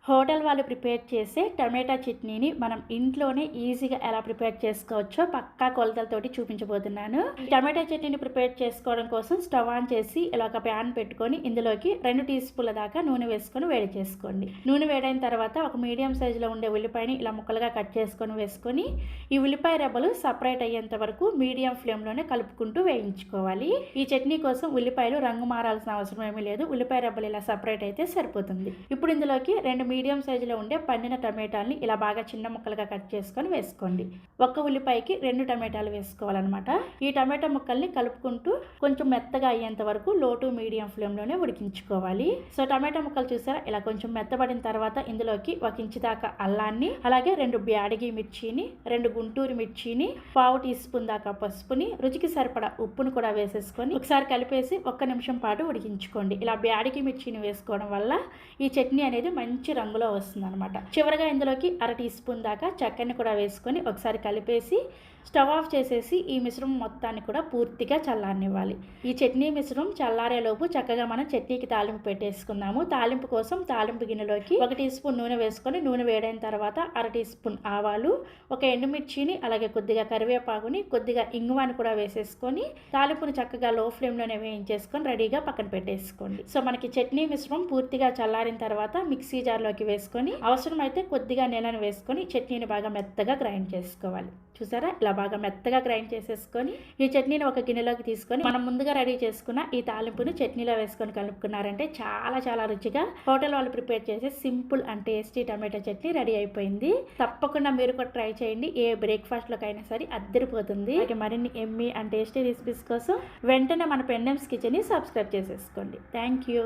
Hotel వాళ్ళు prepare చేసే టమాటా చట్నీని మనం ఇంట్లోనే ఈజీగా ఎలా ప్రిపేర్ చేసుకోవచ్చో పక్కా కొలతలతోటి చూపించబోతున్నాను. టమాటా చట్నీని ప్రిపేర్ చేసుకోవడం కోసం స్టవ్ ఆన్ చేసి ఇలా ఒక ప్యాన్ పెట్టుకొని ఇందులోకి 2 టీ స్పూన్ల దాకా నూనె వేసుకొని వేడి చేసుకోండి. నూనె వేడైన తర్వాత ఒక మీడియం సైజులో ఉండే ఉల్లిపాయని ఇలా ముక్కలుగా కట్ చేసుకొని వేసుకొని ఈ ఉల్లిపాయ రెబ్బలు సపరేట్ అయ్యేంత వరకు మీడియం ఫ్లేమ్లోనే కలుపుకుంటూ వేయించుకోవాలి. ఈ చట్నీ కోసం ఉల్లిపాయలు రంగు మారాల్సిన అవసరం ఏమీ లేదు. ఉల్లిపాయ రెబ్బలు ఇలా సపరేట్ అయితే సరిపోతుంది. ఇప్పుడు ఇందులోకి 2 మీడియం సైజులో ఉండే పండిన టమాటాలని ఇలా బాగా చిన్న ముక్కలుగా కట్ చేసుకొని వేసుకోండి. ఒక్క ఉల్లిపాయకి 2 టమాటాలు వేసుకోవాలన్నమాట. ఈ టమాటా ముక్కల్ని కలుపుకుంటూ కొంచెం మెత్తగా అయ్యేంత వరకు లో టు మీడియం ఫ్లేమ్లోనే ఉడికించుకోవాలి. సో టమాటా ముక్కలు చూసారా ఇలా కొంచెం మెత్తబడిన తర్వాత ఇందులోకి 1 ఇంచు దాకా అల్లాన్ని, అలాగే 2 బ్యాడగి మిర్చిని, 2 గుంటూరు మిర్చిని, 1/2 టీ స్పూన్ దాకా పసుపుని, రుచికి సరిపడా ఉప్పును కూడా వేసేసుకొని ఒకసారి కలిపేసి 1 నిమిషం పాటు ఉడికించుకోండి. ఇలా బ్యాడగి మిర్చిని వేసుకోవడం వల్ల ఈ చట్నీ అనేది మంచి రంగులో వస్తుంది అనమాట. చివరిగా ఇందులోకి 1/2 టీ స్పూన్ దాకా చక్కెరని కూడా వేసుకొని ఒకసారి కలిపేసి స్టవ్ ఆఫ్ చేసేసి ఈ మిశ్రమం మొత్తాన్ని కూడా పూర్తిగా చల్లారనివ్వాలి. ఈ చట్నీ మిశ్రమం చల్లారేలోపు చక్కగా మనం చట్నీకి తాలింపు పెట్టేసుకుందాము. తాలింపు కోసం తాలింపు గిన్నెలోకి 1 టీ స్పూన్ నూనె వేసుకొని నూనె వేడైన తర్వాత 1/2 టీ స్పూన్ ఆవాలు, 1 ఎండుమిర్చిని, అలాగే కొద్దిగా కరివేపాకుని, కొద్దిగా ఇంగువాని కూడా వేసేసుకొని తాలింపుని చక్కగా లో ఫ్లేమ్లోనే వేయించేసుకొని రెడీగా పక్కన పెట్టేసుకోండి. సో మనకి చట్నీ మిశ్రమం పూర్తిగా చల్లారిన తర్వాత మిక్సీ జార్లోకి వేసుకొని అవసరమైతే కొద్దిగా నీళ్ళని వేసుకొని చట్నీని బాగా మెత్తగా గ్రైండ్ చేసుకోవాలి. చూసారా ఇలా బాగా మెత్తగా గ్రైండ్ చేసేసుకొని ఈ చట్నీని ఒక గిన్నెలోకి తీసుకొని మనం ముందుగా రెడీ చేసుకున్న ఈ తాలింపును చట్నీలో వేసుకొని కలుపుకున్నారంటే చాలా చాలా రుచిగా హోటల్ వాళ్ళు ప్రిపేర్ చేసే simple and tasty tomato chutney ready అయిపోయింది. తప్పకుండా మీరు కూడా ట్రై చేయండి. ఏ బ్రేక్ఫాస్ట్లోకైనా సరే అద్దరిపోతుంది. అలాగే మరిన్ని ఎమ్మీ అండ్ టేస్టీ రెసిపీస్ కోసం వెంటనే మన పెండెమ్స్ కిచెన్ని సబ్స్క్రైబ్ చేసేసుకోండి. Thank you.